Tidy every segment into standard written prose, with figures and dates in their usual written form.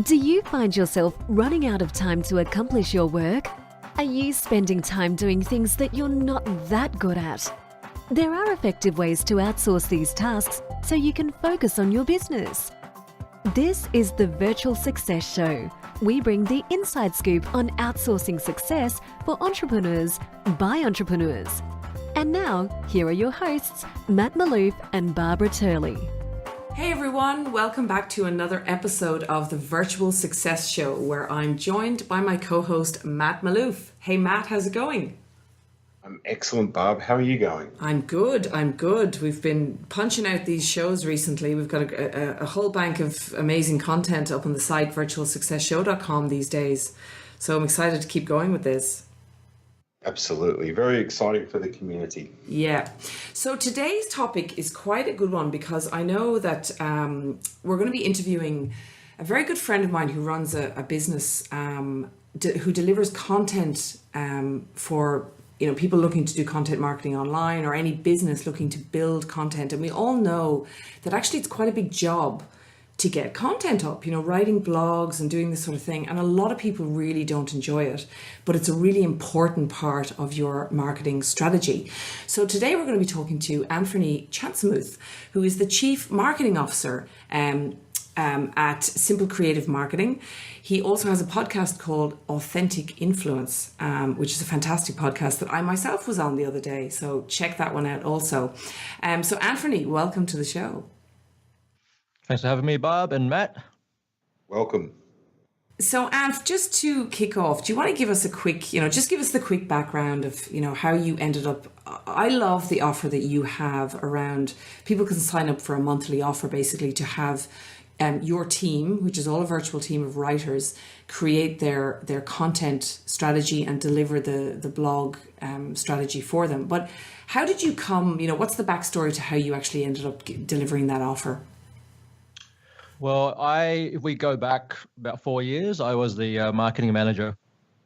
Do you find yourself running out of time to accomplish your work? Are you spending time doing things that you're not that good at? There are effective ways to outsource these tasks so you can focus on your business. This is the Virtual Success Show. We bring the inside scoop on outsourcing success for entrepreneurs by entrepreneurs. And now, here are your hosts, Matt Maloof and Barbara Turley. Hey everyone, welcome back to another episode of the Virtual Success Show, where I'm joined by my co-host Matt Maloof. Hey Matt, how's it going? I'm excellent, Barb. How are you going? I'm good. We've been punching out these shows recently. We've got a whole bank of amazing content up on the site, virtualsuccessshow.com these days. So I'm excited to keep going with this. Absolutely. Very exciting for the community. Yeah. So today's topic is quite a good one because I know that we're going to be interviewing a very good friend of mine who runs a business who delivers content for people looking to do content marketing online, or any business looking to build content. And we all know that actually it's quite a big job to get content up, writing blogs and doing this sort of thing. And a lot of people really don't enjoy it, but it's a really important part of your marketing strategy. So today we're going to be talking to Anfernee Chansamooth, who is the Chief Marketing Officer at Simple Creative Marketing. He also has a podcast called Authentic Influence, which is a fantastic podcast that I myself was on the other day. So check that one out also. So Anfernee, welcome to the show. Thanks for having me, Barb and Matt. Welcome. So, Anf, just to kick off, do you want to give us a quick, just give us the quick background of, how you ended up? I love the offer that you have around people can sign up for a monthly offer, basically, to have your team, which is all a virtual team of writers, create their content strategy and deliver the blog strategy for them. But how did you come, what's the backstory to how you actually ended up delivering that offer? Well, if we go back about 4 years, I was the marketing manager,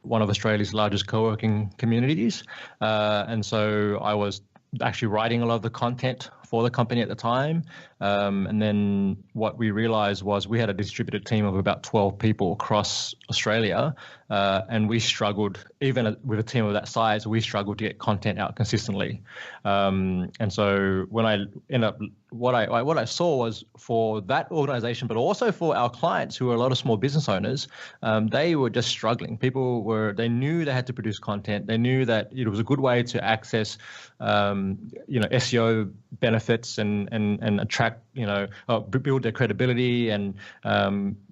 one of Australia's largest co-working communities. And so I was actually writing a lot of the content for the company at the time. And then what we realized was we had a distributed team of about 12 people across Australia. And we struggled, even with a team of that size, we struggled to get content out consistently. And so when I ended up, what I saw was for that organization, but also for our clients who are a lot of small business owners, they were just struggling. They knew they had to produce content. They knew that it was a good way to access, SEO benefits and attract, build their credibility and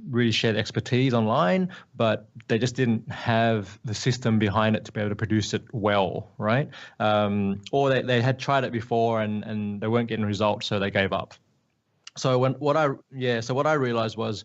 really share their expertise online, but they just didn't have the system behind it to be able to produce it well, right? Or they had tried it before and they weren't getting results, so they gave up. So what I realized was,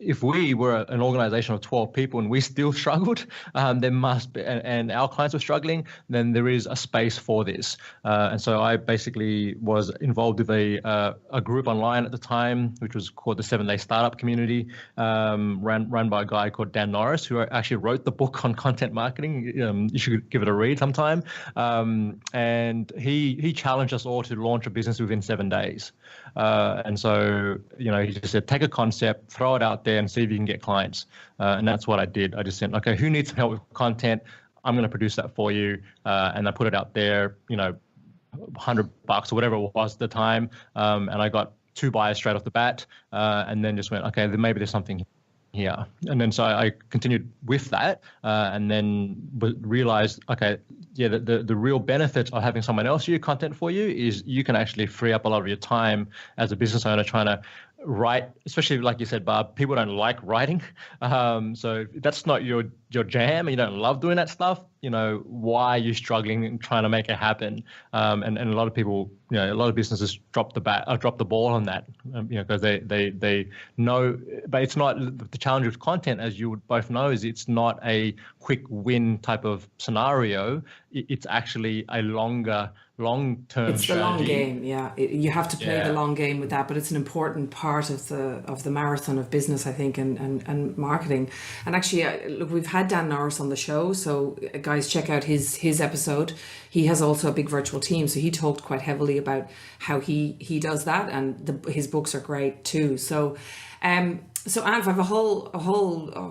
if we were an organization of 12 people and we still struggled, there must be, and our clients were struggling, then there is a space for this. And so I basically was involved with a group online at the time, which was called the 7-Day Startup Community, run by a guy called Dan Norris, who actually wrote the book on content marketing. You should give it a read sometime. And he challenged us all to launch a business within 7 days. And so, he just said, take a concept, throw it out there and see if you can get clients. And that's what I did. I just said, okay, who needs some help with content? I'm going to produce that for you. And I put it out there, $100 or whatever it was at the time. And I got 2 buyers straight off the bat, and then just went, okay, then maybe there's something here. And then so I continued with that, and then realized, okay, yeah, the real benefit of having someone else do your content for you is you can actually free up a lot of your time as a business owner trying to write, especially like you said, Barb, people don't like writing. So if that's not your jam and you don't love doing that stuff, why are you struggling and trying to make it happen? And a lot of people, a lot of businesses drop the ball on that, because they know, but it's not the challenge with content, as you would both know, is it's not a quick win type of scenario. It's actually a longer long-term It's the long strategy. game, yeah. You have to play Yeah. the long game with that, but it's an important part of the marathon of business, I think, and marketing. And actually, look, we've had Dan Norris on the show, so guys, check out his episode. He has also a big virtual team, so he talked quite heavily about how he does that, and his books are great too. So, so Anf, I have a whole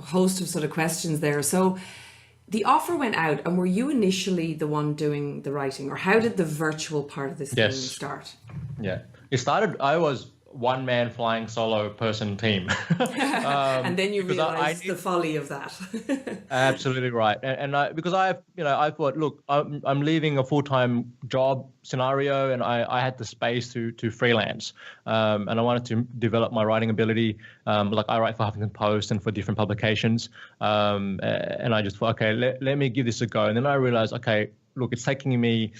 host of sort of questions there. So, the offer went out, and were you initially the one doing the writing, or how did the virtual part of this thing Yes. start? Yeah. It started, I was one man flying solo person team. And then you because I realized the folly of that. Absolutely right, and because I thought, look, I'm leaving a full-time job scenario, and I had the space to freelance, and I wanted to develop my writing ability. Like I write for Huffington Post and for different publications, and I just thought, okay, let me give this a go. And then I realized, okay, look, it's taking me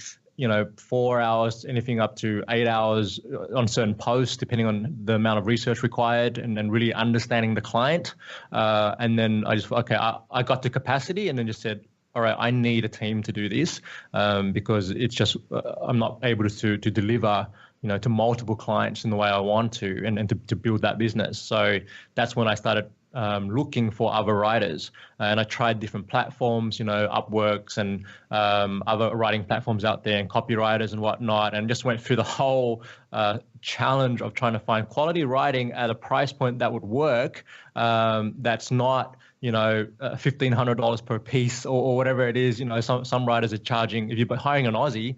4 hours, anything up to 8 hours on certain posts, depending on the amount of research required and really understanding the client. And then I just thought, okay, I got the capacity, and then just said, all right, I need a team to do this, because it's just I'm not able to deliver to multiple clients in the way I want to, and to build that business. So that's when I started looking for other writers, and I tried different platforms, Upworks and other writing platforms out there, and copywriters and whatnot, and just went through the whole challenge of trying to find quality writing at a price point that would work, that's not $1,500 per piece or whatever it is. Some writers are charging, if you're hiring an Aussie,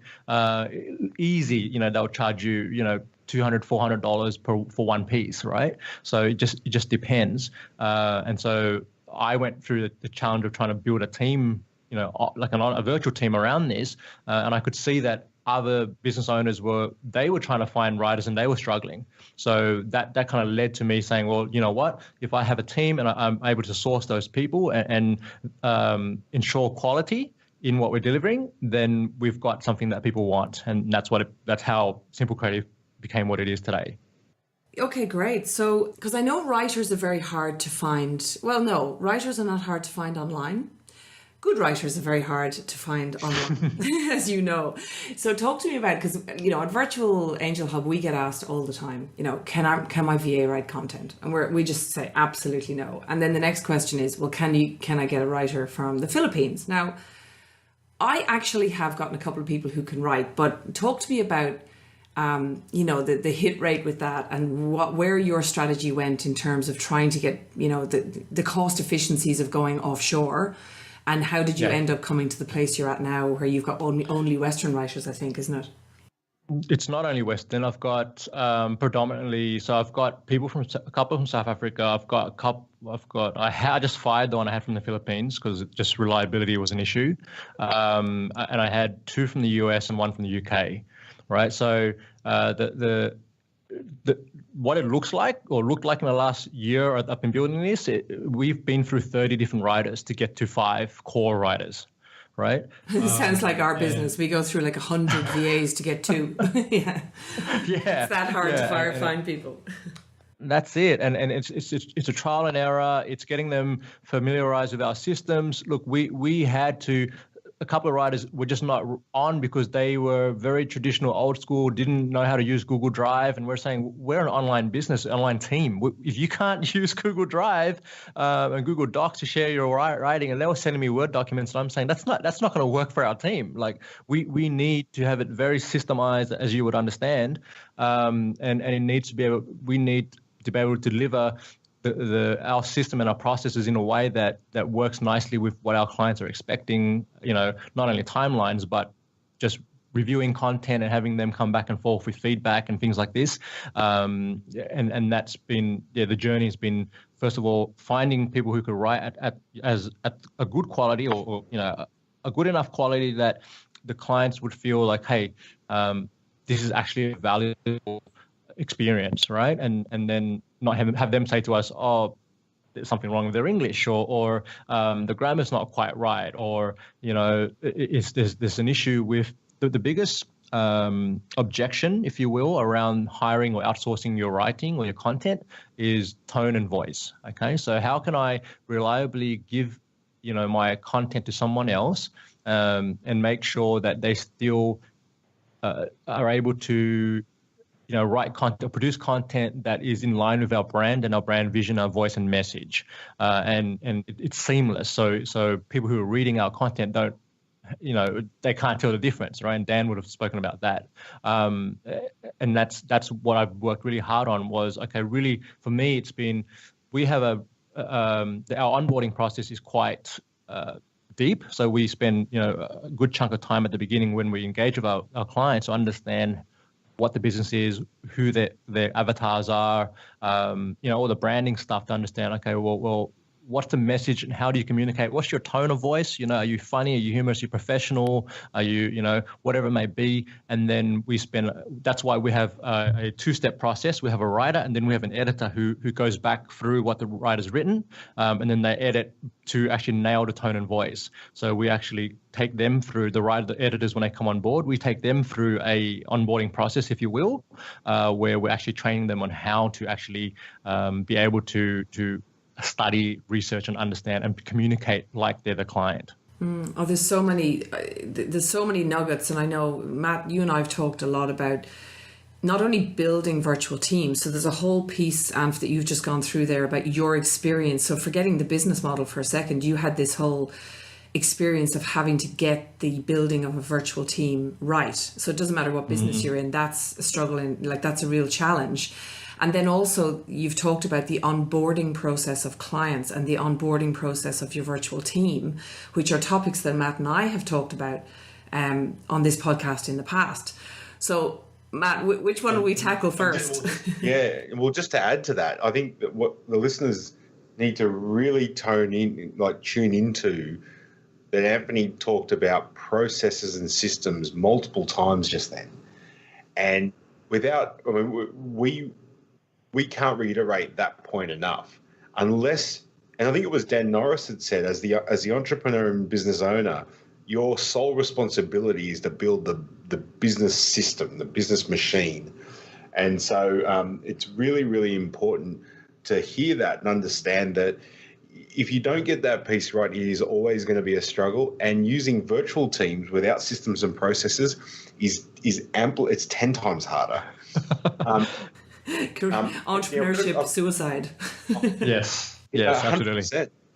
easy, they'll charge you, $200, $400 for one piece, right? So it just depends. And so I went through the challenge of trying to build a team, like a virtual team around this, and I could see that other business owners were trying to find writers, and they were struggling. So that kind of led to me saying, well, you know what? If I have a team and I'm able to source those people and ensure quality in what we're delivering, then we've got something that people want, and that's how Simple Creative became what it is today. Okay, great. So, because I know writers are very hard to find. Well, no, writers are not hard to find online. Good writers are very hard to find online, as you know. So talk to me about, because, at Virtual Angel Hub, we get asked all the time, can my VA write content? And we just say absolutely no. And then the next question is, well, can I get a writer from the Philippines? Now, I actually have gotten a couple of people who can write, but talk to me about the hit rate with that, and where your strategy went in terms of trying to get, the cost efficiencies of going offshore, and how did you end up coming to the place you're at now, where you've got only Western writers, I think, isn't it? It's not only Western. I've got predominantly, so I've got people a couple from South Africa. I just fired the one I had from the Philippines because just reliability was an issue. And I had 2 from the US and 1 from the UK. Right. So what it looks like, or looked like in the last year I've been building this, we've been through 30 different writers to get to 5 core writers. Right. It sounds like our business. We go through like 100 VAs to get 2. Yeah. It's that hard to find people. That's it, and it's a trial and error. It's getting them familiarized with our systems. Look, we had to. A couple of writers were just not on because they were very traditional, old school, didn't know how to use Google Drive. And we're saying, we're an online business, online team. If you can't use Google Drive and Google Docs to share your writing, and they were sending me Word documents, and I'm saying that's not going to work for our team. Like we need to have it very systemized, as you would understand, and it needs to we need to be able to deliver our system and our processes in a way that works nicely with what our clients are expecting, not only timelines, but just reviewing content and having them come back and forth with feedback and things like this. And that's been, the journey has been, first of all, finding people who could write at a good quality or a good enough quality that the clients would feel like, hey, this is actually a valuable experience, right? And then not have them say to us, oh, there's something wrong with their English, or the grammar's not quite right, or there's an issue with the biggest objection, if you will, around hiring or outsourcing your writing or your content is tone and voice. Okay, so how can I reliably give my content to someone else and make sure that they still are able to write content, produce content that is in line with our brand and our brand vision, our voice and message, and it's seamless. So people who are reading our content don't, they can't tell the difference, right? And Dan would have spoken about that. And that's what I've worked really hard on was, okay, really for me, it's been, we have our onboarding process is quite deep. So we spend, a good chunk of time at the beginning when we engage with our clients to understand what the business is, who their avatars are, all the branding stuff to understand, okay, well, what's the message and how do you communicate? What's your tone of voice? Are you funny? Are you humorous? Are you professional? Are you, whatever it may be? And then that's why we have a two-step process. We have a writer and then we have an editor who goes back through what the writer's written, and then they edit to actually nail the tone and voice. So we actually take them through the editors when they come on board. We take them through a onboarding process, if you will, where we're actually training them on how to actually be able to study, research, and understand and communicate like they're the client. There's so many nuggets, and I know, Matt, you and I have talked a lot about not only building virtual teams. So there's a whole piece, Anf, that you've just gone through there about your experience. So forgetting the business model for a second, you had this whole experience of having to get the building of a virtual team right. So it doesn't matter what business you're in, that's a struggle, and that's a real challenge. And then also you've talked about the onboarding process of clients and the onboarding process of your virtual team, which are topics that Matt and I have talked about on this podcast in the past. So Matt, which one will we tackle first? Well, just to add to that, I think that what the listeners need to really tune into, that Anfernee talked about processes and systems multiple times just then. And we can't reiterate that point enough unless, and I think it was Dan Norris had said, as the entrepreneur and business owner, your sole responsibility is to build the business system, the business machine. And so it's really, really important to hear that and understand that if you don't get that piece right, it is always going to be a struggle. And using virtual teams without systems and processes is ample. It's 10 times harder. Entrepreneurship, suicide. Yes, absolutely.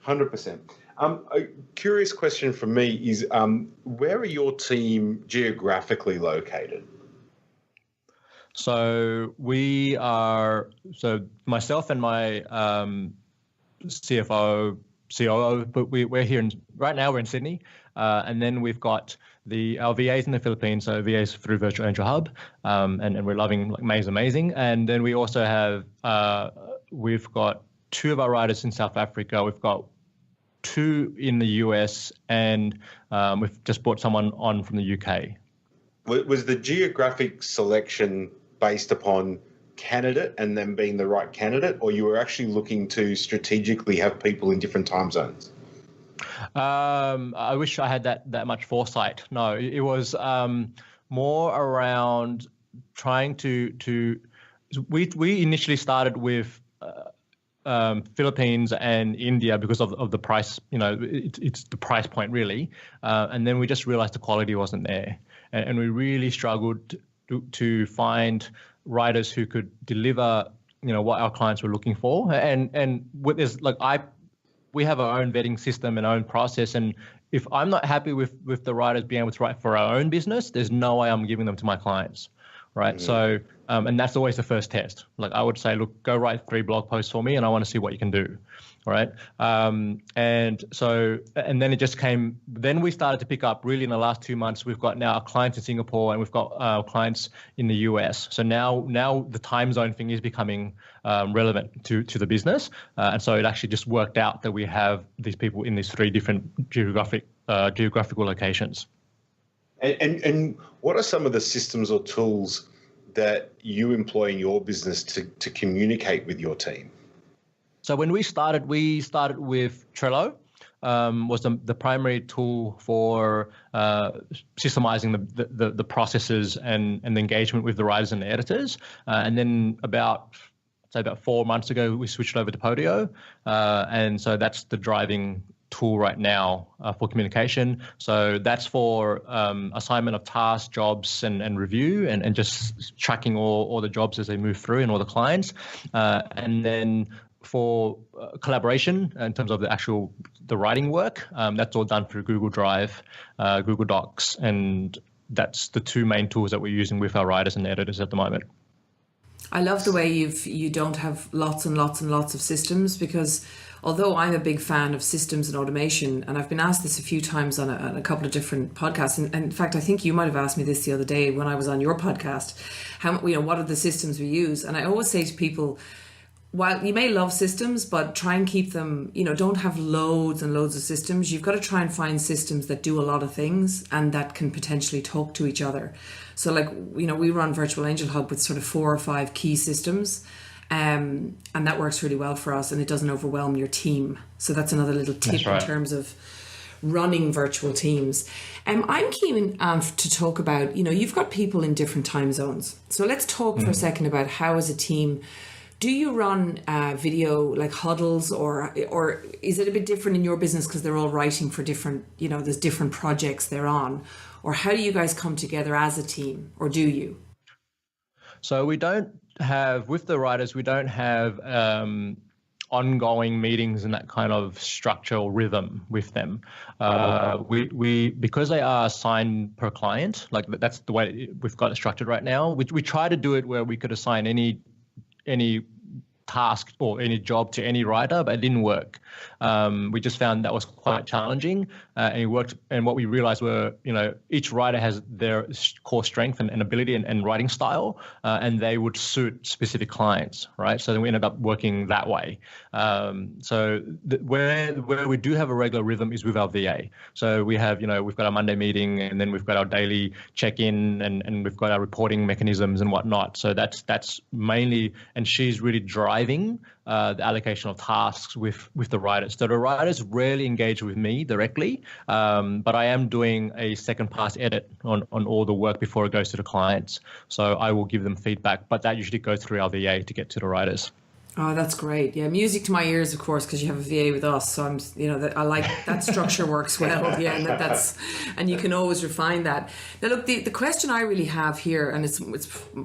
100%. A curious question for me is, where are your team geographically located? So myself and my CFO, COO, but we're here right now we're in Sydney, and then we've got our VAs in the Philippines, so VAs through Virtual Angel Hub, and we're loving May's amazing. And then we also have we've got 2 of our writers in South Africa. We've got 2 in the US, and we've just brought someone on from the UK. Was the geographic selection based upon candidate and them being the right candidate, or you were actually looking to strategically have people in different time zones? I wish I had that much foresight. No, it was more around trying to. We initially started with Philippines and India because of the price. It's the price point really, and then we just realized the quality wasn't there, and we really struggled to find writers who could deliver, what our clients were looking for. And with this, we have our own vetting system and our own process. And if I'm not happy with the writers being able to write for our own business, there's no way I'm giving them to my clients, right? Mm-hmm. So, and that's always the first test. I would say, look, go write 3 blog posts for me, and I want to see what you can do, right? And then it just came. Then we started to pick up really in the last 2 months. We've got now our clients in Singapore, and we've got clients in the US. So now the time zone thing is becoming relevant to the business, and so it actually just worked out that we have these people in these 3 different geographical locations. And what are some of the systems or tools that you employ in your business to communicate with your team? So when we started with Trello, was the primary tool for systemizing the processes and the engagement with the writers and the editors. And then about 4 months ago, we switched over to Podio. And so that's the driving tool right now for communication. So that's for assignment of tasks, jobs, and review, and just tracking all the jobs as they move through and all the clients. And then for collaboration in terms of the writing work, that's all done through Google Drive, Google Docs, and that's the two main tools that we're using with our writers and editors at the moment. I love the way you don't have lots and lots and lots of systems, because although I'm a big fan of systems and automation, and I've been asked this a few times on a couple of different podcasts, and in fact, I think you might have asked me this the other day when I was on your podcast, what are the systems we use? And I always say to people, while you may love systems, but try and keep them, don't have loads and loads of systems. You've got to try and find systems that do a lot of things and that can potentially talk to each other. So we run Virtual Angel Hub with sort of 4 or 5 key systems. And that works really well for us, and it doesn't overwhelm your team. So that's another little tip in terms of running virtual teams. I'm keen to talk about, you've got people in different time zones. So let's talk for a second about how as a team, do you run video like huddles, or is it a bit different in your business because they're all writing for different, there's different projects they're on? Or how do you guys come together as a team, or do you? So with the writers, we don't have ongoing meetings and that kind of structure or rhythm with them. We because they are assigned per client, like that's the way we've got it structured right now. We try to do it where we could assign any task or any job to any writer, but it didn't work. We just found that was quite challenging, and it worked. And what we realized were, each writer has their core strength and ability and writing style, and they would suit specific clients, right? So then we ended up working that way. Where we do have a regular rhythm is with our VA. So we have, we've got our Monday meeting, and then we've got our daily check-in, and we've got our reporting mechanisms and whatnot. So that's mainly, and she's really driving the allocation of tasks with the writers. So the writers rarely engage with me directly, but I am doing a second pass edit on all the work before it goes to the clients. So I will give them feedback, but that usually goes through our VA to get to the writers. Oh, that's great. Yeah, music to my ears, of course, because you have a VA with us. So I like that structure works well. Yeah, and you can always refine that. Now, look, the question I really have here, and it's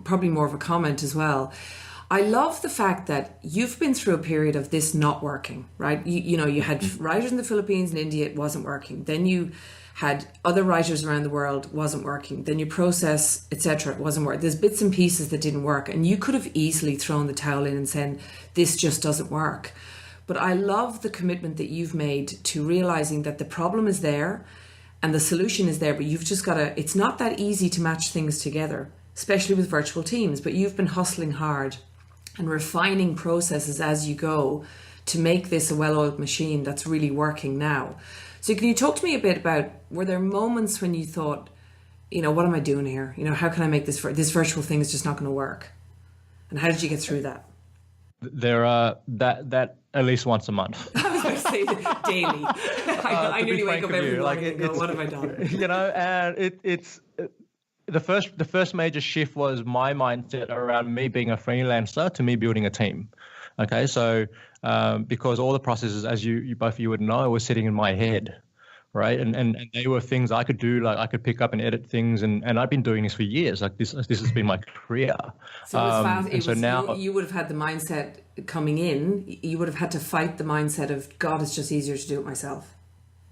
probably more of a comment as well. I love the fact that you've been through a period of this not working, right? You had writers in the Philippines and India, it wasn't working. Then you had other writers around the world, wasn't working. Then you process, etc., it wasn't working. There's bits and pieces that didn't work, and you could have easily thrown the towel in and said, this just doesn't work. But I love the commitment that you've made to realizing that the problem is there and the solution is there, but you've just got to, it's not that easy to match things together, especially with virtual teams, but you've been hustling hard and refining processes as you go to make this a well-oiled machine that's really working now. So can you talk to me a bit about, were there moments when you thought, what am I doing here? How can I make this virtual thing is just not going to work? And how did you get through that? There are that at least once a month. I was going to say daily. I nearly wake up every morning and go, what have I done? And it's the first major shift was my mindset around me being a freelancer to me building a team. Okay, so because all the processes, as you both of you would know, were sitting in my head, right? And they were things I could do, like I could pick up and edit things, and I've been doing this for years. Like this has been my career. So it was fast. Now you would have had the mindset coming in. You would have had to fight the mindset of, God, it's just easier to do it myself.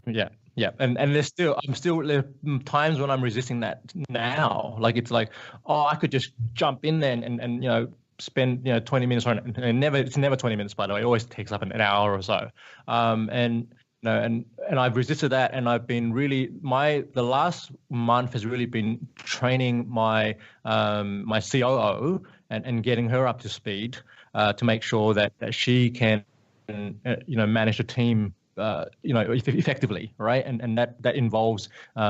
Yeah, and there are times when I'm resisting that now. Like it's like, oh, I could just jump in there and spend 20 minutes on it, and it's never 20 minutes, by the way. It always takes up an hour or so. And I've resisted that, and I've been really the last month has really been training my my COO and getting her up to speed to make sure that she can manage a team effectively, right? And that involves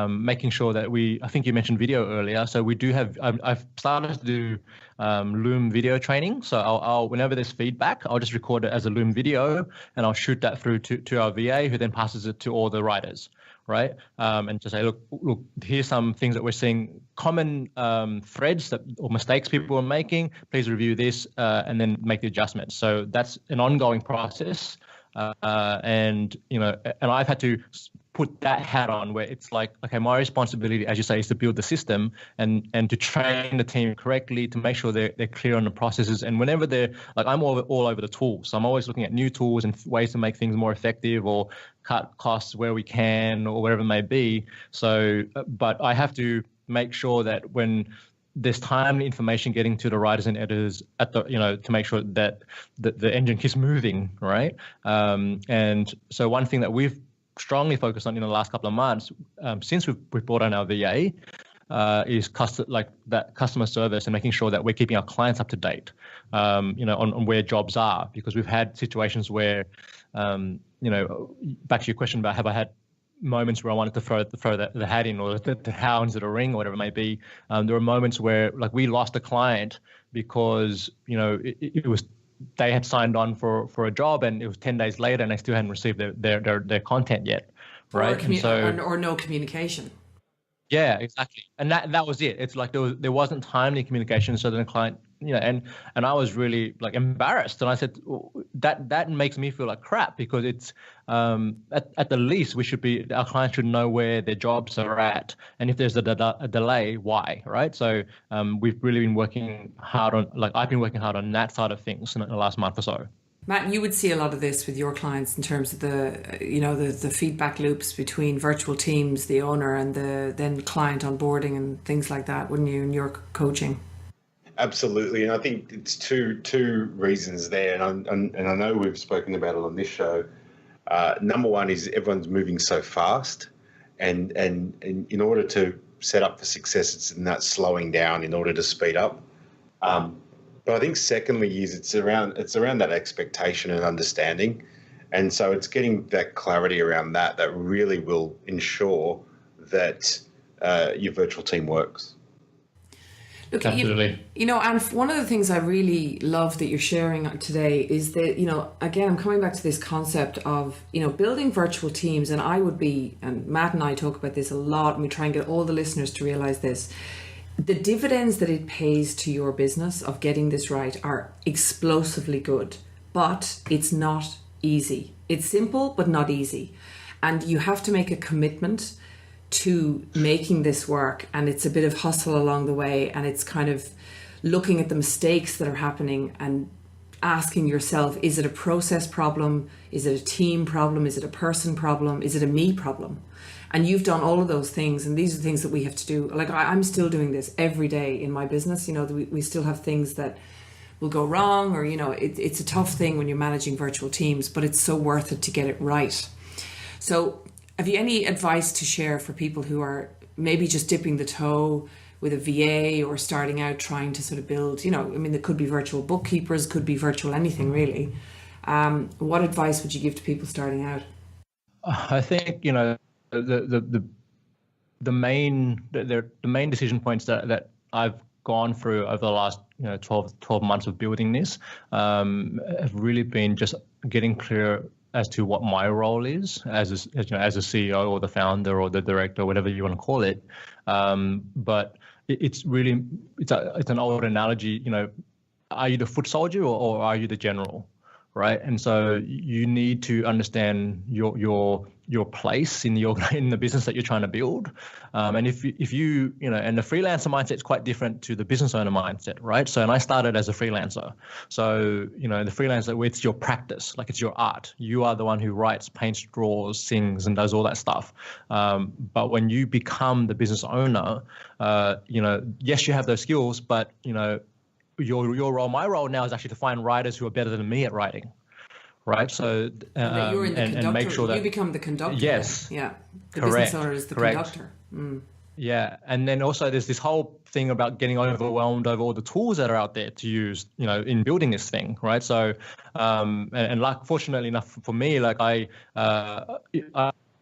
making sure that I think you mentioned video earlier. So we do have, I've started to do Loom video training. So I'll whenever there's feedback, I'll just record it as a Loom video and I'll shoot that through to our VA, who then passes it to all the writers, right? And just say, look, here's some things that we're seeing, common threads or mistakes people are making. Please review this and then make the adjustments. So that's an ongoing process. and I've had to put that hat on where it's like, okay, my responsibility, as you say, is to build the system and to train the team correctly, to make sure they're clear on the processes. And whenever they're like, I'm all over the tools. So I'm always looking at new tools and ways to make things more effective or cut costs where we can or whatever it may be. So, but I have to make sure that when there's timely information getting to the writers and editors at the, to make sure that the engine keeps moving, right? And so one thing that we've strongly focused on in the last couple of months, since we've brought on our VA, is customer service and making sure that we're keeping our clients up to date, on where jobs are, because we've had situations where, back to your question about have I had moments where I wanted to throw the hat in or the hounds at a ring or whatever it may be. There were moments where like we lost a client because, it was, they had signed on for a job and it was 10 days later and they still hadn't received their content yet, right? Or no communication. Yeah, exactly. And that was it. It's like there wasn't timely communication. So then the client, and I was really like embarrassed. And I said, that makes me feel like crap, because it's at the least our clients should know where their jobs are at. And if there's a delay, why, right? So we've really been working hard on, I've been working hard on that side of things in the last month or so. Matt, you would see a lot of this with your clients in terms of the feedback loops between virtual teams, the owner, and the then client onboarding and things like that, wouldn't you, in your coaching? Absolutely, and I think it's two reasons there, and I know we've spoken about it on this show. Number one is everyone's moving so fast, and in order to set up for success, it's in that slowing down in order to speed up. But I think secondly is it's around that expectation and understanding. And so it's getting that clarity around that really will ensure that your virtual team works. Look, absolutely. And one of the things I really love that you're sharing today is that, again, I'm coming back to this concept of, building virtual teams. And and Matt and I talk about this a lot, and we try and get all the listeners to realize this. The dividends that it pays to your business of getting this right are explosively good, but it's not easy. It's simple, but not easy. And you have to make a commitment to making this work. And it's a bit of hustle along the way. And it's kind of looking at the mistakes that are happening and asking yourself, is it a process problem? Is it a team problem? Is it a person problem? Is it a me problem? And you've done all of those things, and these are the things that we have to do. Like I'm still doing this every day in my business. We still have things that will go wrong, or it's a tough thing when you're managing virtual teams, but it's so worth it to get it right. So have you any advice to share for people who are maybe just dipping the toe with a VA or starting out trying to sort of build, there could be virtual bookkeepers, could be virtual anything really. What advice would you give to people starting out? I think, the main decision points that I've gone through over the last 12 months of building this have really been just getting clear as to what my role is as a CEO or the founder or the director, whatever you want to call it. But it's an old analogy. Are you the foot soldier or are you the general? Right, and so you need to understand your place in the business that you're trying to build, and if you and the freelancer mindset is quite different to the business owner mindset, right? So, and I started as a freelancer, so the freelancer, it's your practice, like it's your art. You are the one who writes, paints, draws, sings, and does all that stuff. But when you become the business owner, yes, you have those skills, but your role, my role now is actually to find writers who are better than me at writing, right? So that you're in the conductor. And make sure that you become the conductor. Yes, then. Yeah. The correct, business owner is the correct. conductor. Mm. Yeah, and then also there's this whole thing about getting overwhelmed over all the tools that are out there to use, in building this thing, right? So, and like fortunately enough for me, like I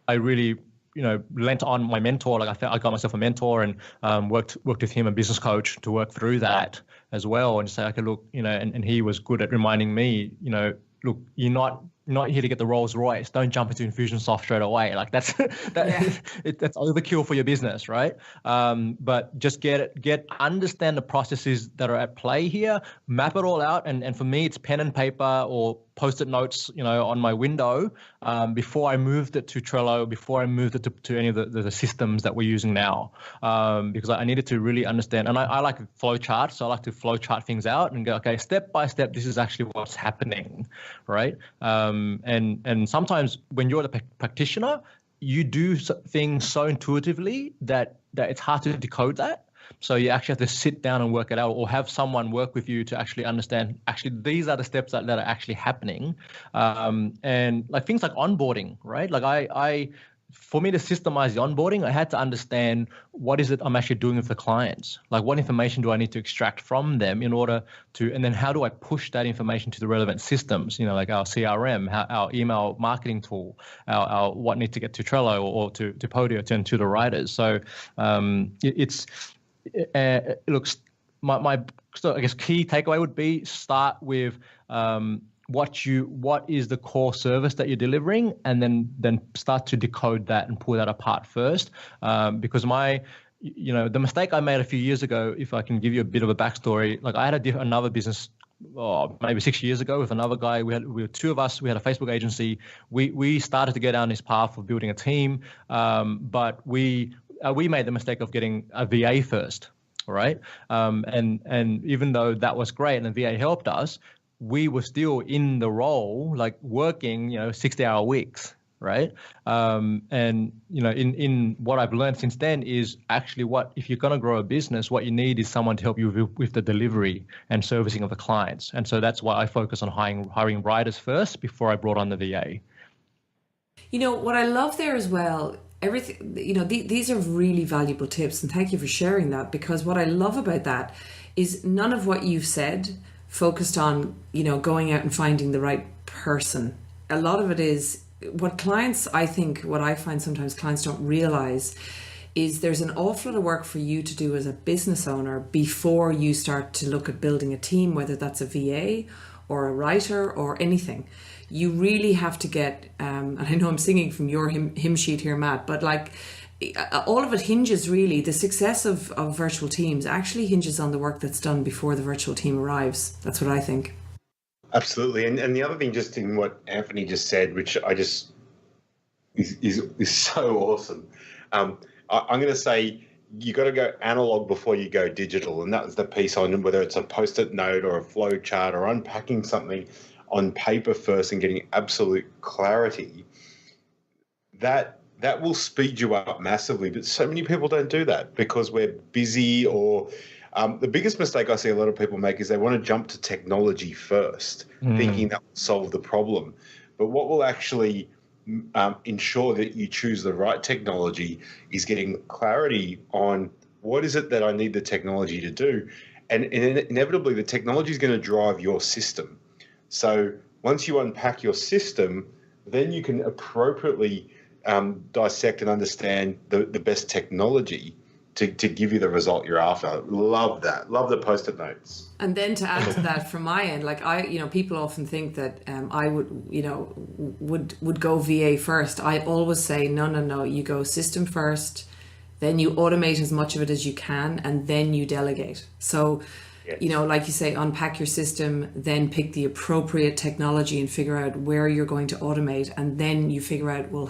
really lent on my mentor. Like I got myself a mentor and worked with him, a business coach, to work through that as well, and say, okay, look, and he was good at reminding me, look, you're not here to get the Rolls Royce. Don't jump into Infusionsoft straight away. Like that's that's overkill for your business, right? But just understand the processes that are at play here, map it all out, and for me, it's pen and paper or Post-it notes, on my window before I moved it to Trello, before I moved it to any of the systems that we're using now, because I needed to really understand. And I like flow charts, so I like to flow chart things out and go, okay, step by step, this is actually what's happening, right? And sometimes when you're the practitioner, you do things so intuitively that it's hard to decode that. So you actually have to sit down and work it out, or have someone work with you to actually understand, actually, these are the steps that are actually happening. And like things like onboarding, right? Like for me to systemize the onboarding, I had to understand what is it I'm actually doing with the clients? Like what information do I need to extract from them in order to, and then how do I push that information to the relevant systems, like our CRM, our email marketing tool, our what needs to get to Trello or to Podio and to the writers. So it looks, my so I guess key takeaway would be start with what is the core service that you're delivering, and then start to decode that and pull that apart first. Because the mistake I made a few years ago, if I can give you a bit of a backstory, like I had another business maybe 6 years ago with another guy. We were two of us. We had a Facebook agency. We started to go down this path of building a team, but we made the mistake of getting a VA first, right? And even though that was great and the VA helped us, we were still in the role, like working, 60-hour weeks, right? And in what I've learned since then is actually if you're going to grow a business, what you need is someone to help you with the delivery and servicing of the clients. And so that's why I focus on hiring writers first before I brought on the VA. What I love there as well, everything, these are really valuable tips, and thank you for sharing that, because what I love about that is none of what you've said focused on, going out and finding the right person. A lot of it is what I find sometimes clients don't realize is there's an awful lot of work for you to do as a business owner before you start to look at building a team, whether that's a VA or a writer or anything. You really have to get, and I know I'm singing from your hymn sheet here, Matt, but like all of it hinges really, the success of virtual teams actually hinges on the work that's done before the virtual team arrives. That's what I think. Absolutely. And the other thing, just in what Anfernee just said, which I just is so awesome. I'm going to say you got to go analog before you go digital. And that was the piece on whether it's a Post-it note or a flow chart or unpacking something on paper first and getting absolute clarity. That will speed you up massively. But so many people don't do that because we're busy, or the biggest mistake I see a lot of people make is they want to jump to technology first, thinking that will solve the problem. But what will actually ensure that you choose the right technology is getting clarity on what is it that I need the technology to do. And inevitably, the technology is going to drive your system. So once you unpack your system, then you can appropriately dissect and understand the best technology to give you the result you're after. Love that. Love the Post-it notes. And then to add to that from my end, like people often think that I would go VA first. I always say, no, you go system first, then you automate as much of it as you can, and then you delegate. So, yes. Like you say, unpack your system, then pick the appropriate technology and figure out where you're going to automate. And then you figure out, well,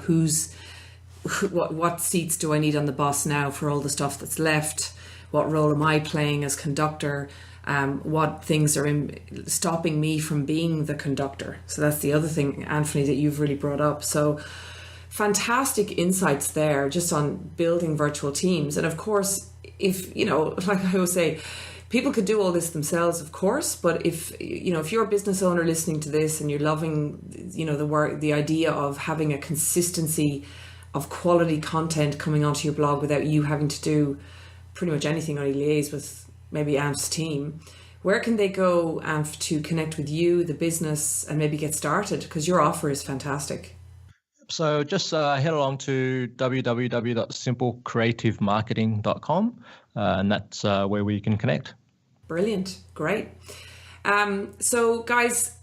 what seats do I need on the bus now for all the stuff that's left? What role am I playing as conductor? What things are stopping me from being the conductor? So that's the other thing, Anfernee, that you've really brought up. So fantastic insights there just on building virtual teams. And of course, if, like I always say, people could do all this themselves, of course, but if you're a business owner listening to this and you're loving, the idea of having a consistency of quality content coming onto your blog without you having to do pretty much anything, or liaise with maybe Anf's team, where can they go, Anf, to connect with you, the business, and maybe get started? Because your offer is fantastic. So just head along to www.simplecreativemarketing.com, and that's where we can connect. Brilliant. Great. So guys,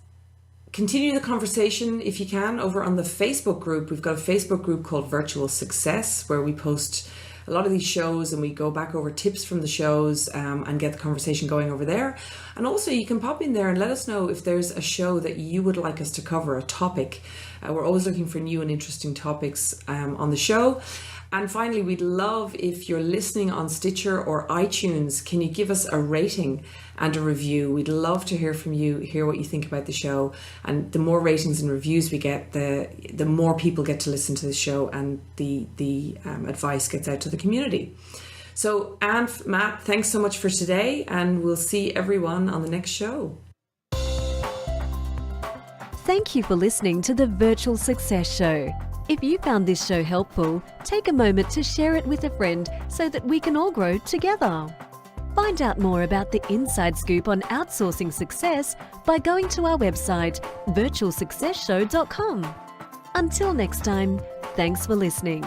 continue the conversation if you can over on the Facebook group. We've got a Facebook group called Virtual Success, where we post a lot of these shows, and we go back over tips from the shows and get the conversation going over there. And also you can pop in there and let us know if there's a show that you would like us to cover, a topic. We're always looking for new and interesting topics on the show. And finally, we'd love if you're listening on Stitcher or iTunes, can you give us a rating and a review? We'd love to hear from you, hear what you think about the show. And the more ratings and reviews we get, the more people get to listen to the show, and the advice gets out to the community. So Anf, Matt, thanks so much for today, and we'll see everyone on the next show. Thank you for listening to the Virtual Success Show. If you found this show helpful, take a moment to share it with a friend so that we can all grow together. Find out more about the inside scoop on outsourcing success by going to our website, virtualsuccessshow.com. Until next time, thanks for listening.